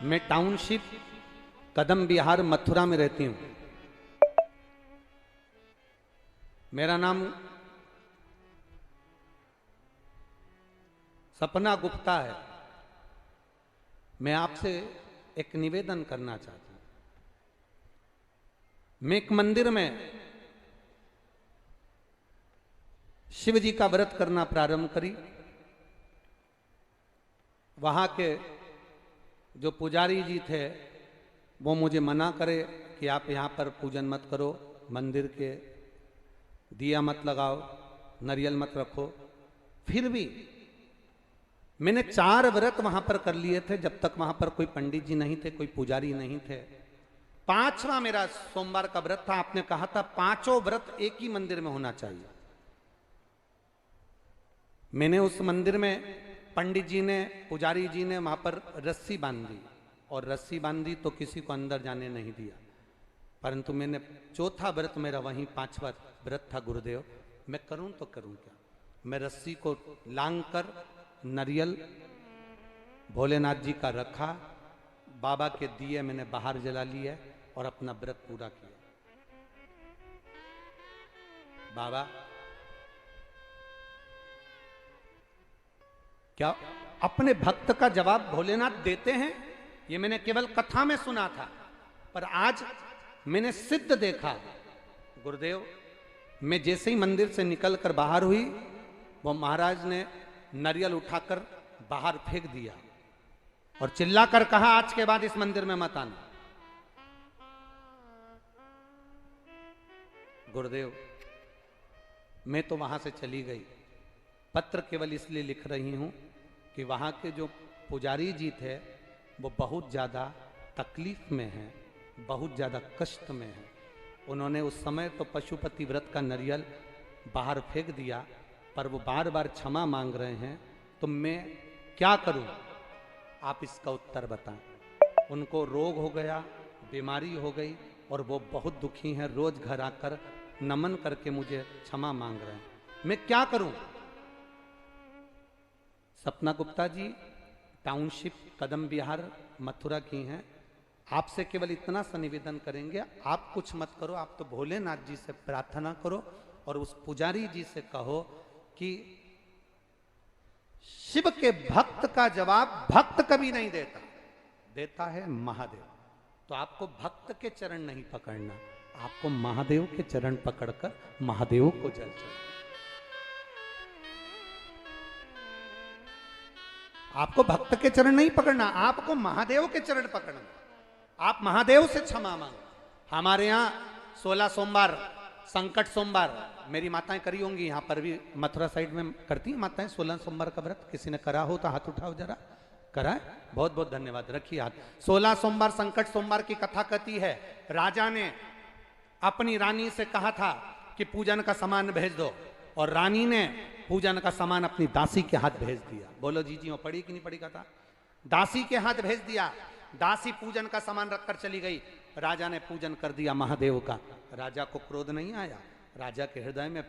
मैं टाउनशिप कदम बिहार मथुरा में रहती हूं। मेरा नाम सपना गुप्ता है। मैं आपसे एक निवेदन करना चाहता हूं। मैं एक मंदिर में शिव जी का व्रत करना प्रारंभ करी। वहां के जो पुजारी जी थे वो मुझे मना करे कि आप यहाँ पर पूजन मत करो, मंदिर के दिया मत लगाओ, नारियल मत रखो। फिर भी मैंने 4 व्रत वहां पर कर लिए थे जब तक वहां पर कोई पंडित जी नहीं थे, कोई पुजारी नहीं थे। 5वां मेरा सोमवार का व्रत था। आपने कहा था 5 व्रत एक ही मंदिर में होना चाहिए। मैंने उस मंदिर में पंडित जी ने, पुजारी जी ने वहां पर रस्सी बांध दी और रस्सी बांधी तो किसी को अंदर जाने नहीं दिया। परंतु मैंने 4था व्रत मेरा वहीं 5वां व्रत था। गुरुदेव मैं करूं तो करूं क्या? मैं रस्सी को लांग कर नारियल भोलेनाथ जी का रखा, बाबा के दिए मैंने बाहर जला लिए और अपना व्रत पूरा किया। बाबा क्या अपने भक्त का जवाब भोलेनाथ देते हैं? ये मैंने केवल कथा में सुना था, पर आज मैंने सिद्ध देखा। गुरुदेव मैं जैसे ही मंदिर से निकलकर बाहर हुई, वो महाराज ने नारियल उठाकर बाहर फेंक दिया और चिल्लाकर कहा, आज के बाद इस मंदिर में मत आना। गुरुदेव मैं तो वहां से चली गई। पत्र केवल इसलिए लिख रही हूं कि वहां के जो पुजारी जी थे वो बहुत ज़्यादा तकलीफ में हैं, बहुत ज़्यादा कष्ट में हैं। उन्होंने उस समय तो पशुपति व्रत का नारियल बाहर फेंक दिया, पर वो बार बार क्षमा मांग रहे हैं। तो मैं क्या करूं? आप इसका उत्तर बताएं। उनको रोग हो गया, बीमारी हो गई और वो बहुत दुखी हैं। रोज घर आकर नमन करके मुझे क्षमा मांग रहे हैं। मैं क्या करूं? सपना गुप्ता जी टाउनशिप कदम बिहार मथुरा की हैं। आपसे केवल इतना सा निवेदन करेंगे, आप कुछ मत करो, आप तो भोलेनाथ जी से प्रार्थना करो और उस पुजारी जी से कहो कि शिव के भक्त का जवाब भक्त कभी नहीं देता, देता है महादेव। तो आपको भक्त के चरण नहीं पकड़ना, आपको महादेव के चरण पकड़कर महादेव को जल चढ़ाना। आपको भक्त के चरण नहीं पकड़ना, आपको महादेव के चरण पकड़ना। आप महादेव से क्षमा मांगो। हमारे यहाँ 16 सोमवार, संकट सोमवार मेरी माताएं करी होंगी, यहाँ पर भी मथुरा साइड में करती हैं माताएं 16 सोमवार का व्रत। किसी ने करा हो तो हाथ उठाओ जरा। करा है? बहुत बहुत धन्यवाद, रखिए हाथ। 16 सोमवार संकट सोमवार की कथा कहती है, राजा ने अपनी रानी से कहा था कि पूजन का सामान भेज दो, और रानी ने पूजन का सामान अपनी दासी के हाथ भेज दिया। बोलो जी जी, वो पढ़ी कि नहीं पढ़ी कथा? दासी के हाथ भेज दिया। दासी पूजन का सामान रखकर चली गई। राजा ने पूजन कर दिया महादेव का। राजा को क्रोध नहीं आया, राजा के हृदय में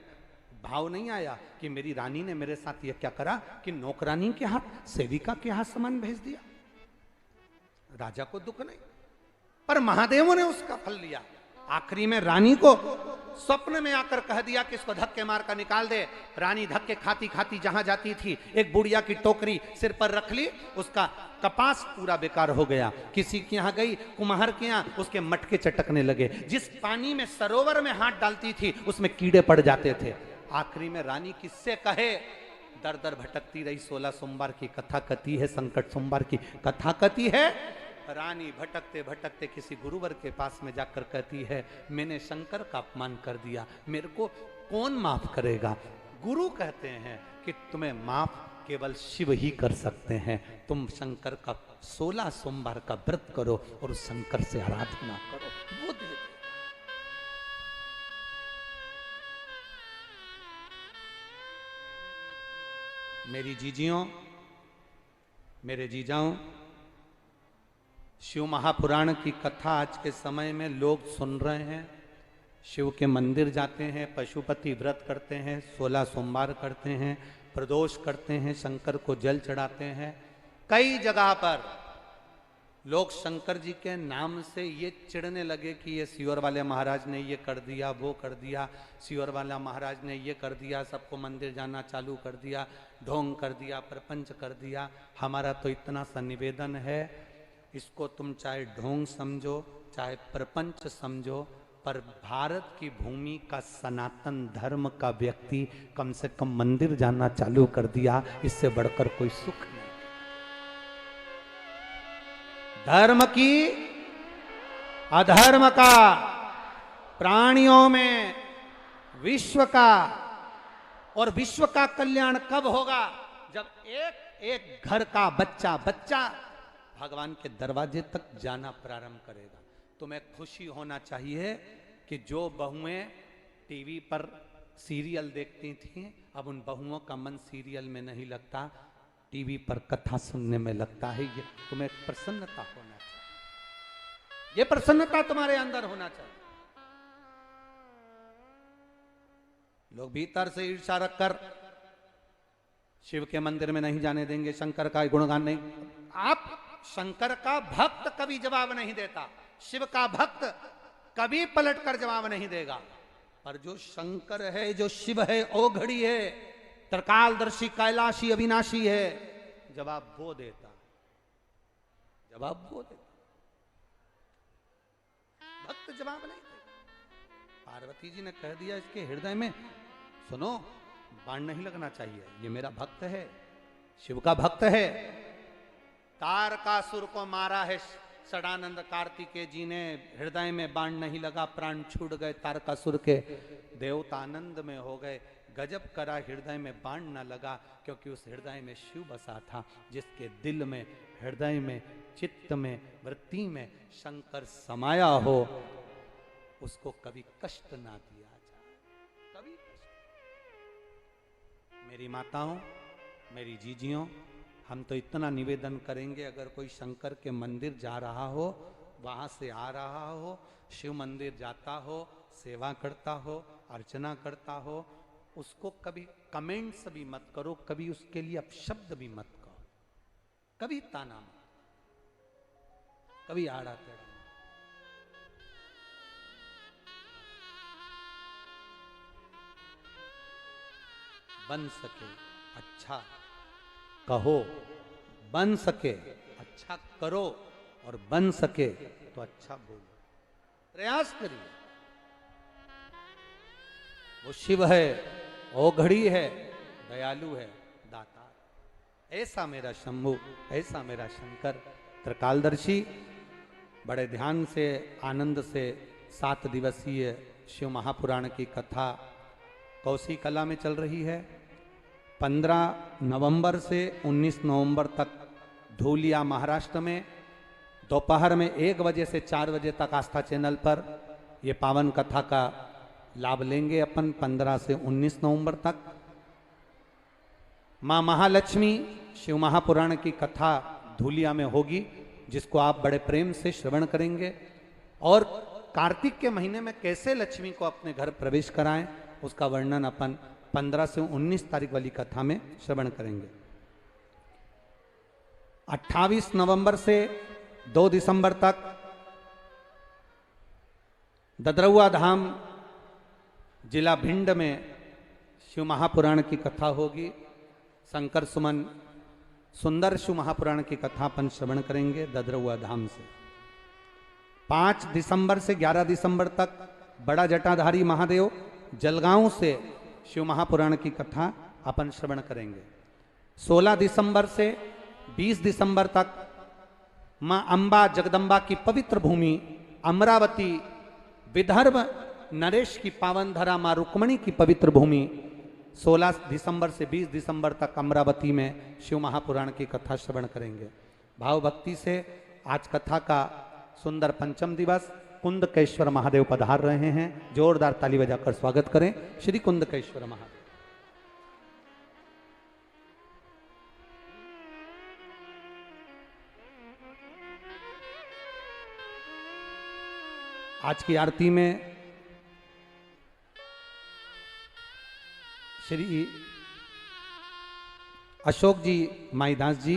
भाव नहीं आया कि मेरी रानी ने मेरे साथ यह क्या करा कि नौकरानी के हाथ, सेविका के हाथ सामान भेज दिया। राजा को दुख नहीं, पर महादेव ने उसका फल लिया। आखिरी में रानी को स्वप्न में आकर कह दिया कि इसको धक्के मार कर निकाल दे। रानी धक्के खाती खाती जहां जाती थी, एक बुढ़िया की टोकरी सिर पर रख ली, उसका कपास पूरा बेकार हो गया। किसी के यहाँ गई, कुम्हार के यहाँ, उसके मटके चटकने लगे। जिस पानी में सरोवर में हाथ डालती थी उसमें कीड़े पड़ जाते थे। आखिरी में रानी किससे कहे, दर दर भटकती रही। 16 सोमवार की कथा कथी है, संकट सोमवार की कथा कथी है। रानी भटकते भटकते किसी गुरुवर के पास में जाकर कहती है, मैंने शंकर का अपमान कर दिया, मेरे को कौन माफ करेगा? गुरु कहते हैं कि तुम्हें माफ केवल शिव ही कर सकते हैं। तुम शंकर का 16 सोमवार का व्रत करो और उस शंकर से आराधना करो। वो दे। मेरी जीजियों, मेरे जीजाओं, शिव महापुराण की कथा आज के समय में लोग सुन रहे हैं। शिव के मंदिर जाते हैं, पशुपति व्रत करते हैं, 16 सोमवार करते हैं, प्रदोष करते हैं, शंकर को जल चढ़ाते हैं। कई जगह पर लोग शंकर जी के नाम से ये चिढ़ने लगे कि ये सियोर वाले महाराज ने ये कर दिया, वो कर दिया, सियोर वाला महाराज ने ये कर दिया, सबको मंदिर जाना चालू कर दिया, ढोंग कर दिया, प्रपंच कर दिया। हमारा तो इतना सा निवेदन है, इसको तुम चाहे ढोंग समझो चाहे प्रपंच समझो, पर भारत की भूमि का सनातन धर्म का व्यक्ति कम से कम मंदिर जाना चालू कर दिया, इससे बढ़कर कोई सुख नहीं। धर्म की अधर्म का, प्राणियों में विश्व का, और विश्व का कल्याण कब होगा? जब एक एक घर का बच्चा बच्चा भगवान के दरवाजे तक जाना प्रारंभ करेगा। तुम्हें खुशी होना चाहिए कि जो बहुएं टीवी पर सीरियल देखती थीं, अब उन बहुओं का मन सीरियल में नहीं लगता, टीवी पर कथा सुनने में लगता है। ये तुम्हें प्रसन्नता होना चाहिए, ये प्रसन्नता तुम्हारे अंदर होना चाहिए। लोग भीतर से ईर्ष्या रखकर शिव के मंदिर में नहीं जाने देंगे, शंकर का गुणगान नहीं। आप शंकर का भक्त कभी जवाब नहीं देता, शिव का भक्त कभी पलटकर जवाब नहीं देगा, पर जो शंकर है, जो शिव है, ओघड़ी है, त्रिकालदर्शी, कैलाशी, अविनाशी है, जवाब वो देता, जवाब वो देता, भक्त जवाब नहीं देता। पार्वती जी ने कह दिया इसके हृदय में, सुनो बाण नहीं लगना चाहिए, ये मेरा भक्त है, शिव का भक्त है। तारकासुर को मारा है सदानंद कार्तिकेय जी ने, हृदय में बाण नहीं लगा, प्राण छूट गए तारकासुर के, देवता आनंद में हो गए। गजब करा हृदय में बाण न लगा, क्योंकि उस हृदय में शिव बसा था। जिसके दिल में, हृदय में, चित्त में, वृत्ति में शंकर समाया हो, उसको कभी कष्ट ना दिया जाए, कभी कष्ट। मेरी माताओं, मेरी जीजियों, हम तो इतना निवेदन करेंगे, अगर कोई शंकर के मंदिर जा रहा हो, वहां से आ रहा हो, शिव मंदिर जाता हो, सेवा करता हो, अर्चना करता हो, उसको कभी कमेंट्स भी मत करो, कभी उसके लिए अपशब्द भी मत कहो, कभी ताना मत, कभी आड़ा टेढ़ा। बन सके अच्छा कहो, बन सके अच्छा करो, और बन सके तो अच्छा बोलो, प्रयास करिए। वो शिव है, ओघड़ी है, दयालु है, दाता। ऐसा मेरा शंभु, ऐसा मेरा शंकर त्रिकालदर्शी। बड़े ध्यान से, आनंद से 7 दिवसीय शिव महापुराण की कथा कौसी कला में चल रही है। 15 नवंबर से 19 नवंबर तक धूलिया महाराष्ट्र में दोपहर में 1 बजे से 4 बजे तक आस्था चैनल पर ये पावन कथा का लाभ लेंगे अपन। 15 से 19 नवंबर तक माँ महालक्ष्मी शिव महापुराण की कथा धूलिया में होगी, जिसको आप बड़े प्रेम से श्रवण करेंगे। और कार्तिक के महीने में कैसे लक्ष्मी को अपने घर प्रवेश कराएं, उसका वर्णन अपन 15 से 19 तारीख वाली कथा में श्रवण करेंगे। 28 नवंबर से 2 दिसंबर तक ददरौआ धाम जिला भिंड में शिव महापुराण की कथा होगी। शंकर सुमन सुंदर शिव महापुराण की कथा अपन श्रवण करेंगे ददरौआ धाम से। 5 दिसंबर से 11 दिसंबर तक बड़ा जटाधारी महादेव जलगांव से शिव महापुराण की कथा अपन श्रवण करेंगे। 16 दिसंबर से 20 दिसंबर तक मां अंबा जगदंबा की पवित्र भूमि अमरावती, विदर्भ नरेश की पावन धरा मां रुक्मणी की पवित्र भूमि, 16 दिसंबर से 20 दिसंबर तक अमरावती में शिव महापुराण की कथा श्रवण करेंगे। भाव भक्ति से आज कथा का सुंदर पंचम दिवस कुंदकेश्वर महादेव पधार रहे हैं। जोरदार ताली बजाकर स्वागत करें श्री कुंदकेश्वर महादेव। आज की आरती में श्री अशोक जी माईदास जी,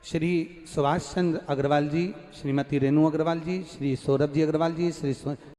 श्री सुभाष चंद्र अग्रवाल जी, श्रीमती रेणु अग्रवाल जी, श्री सौरभ जी अग्रवाल जी, श्री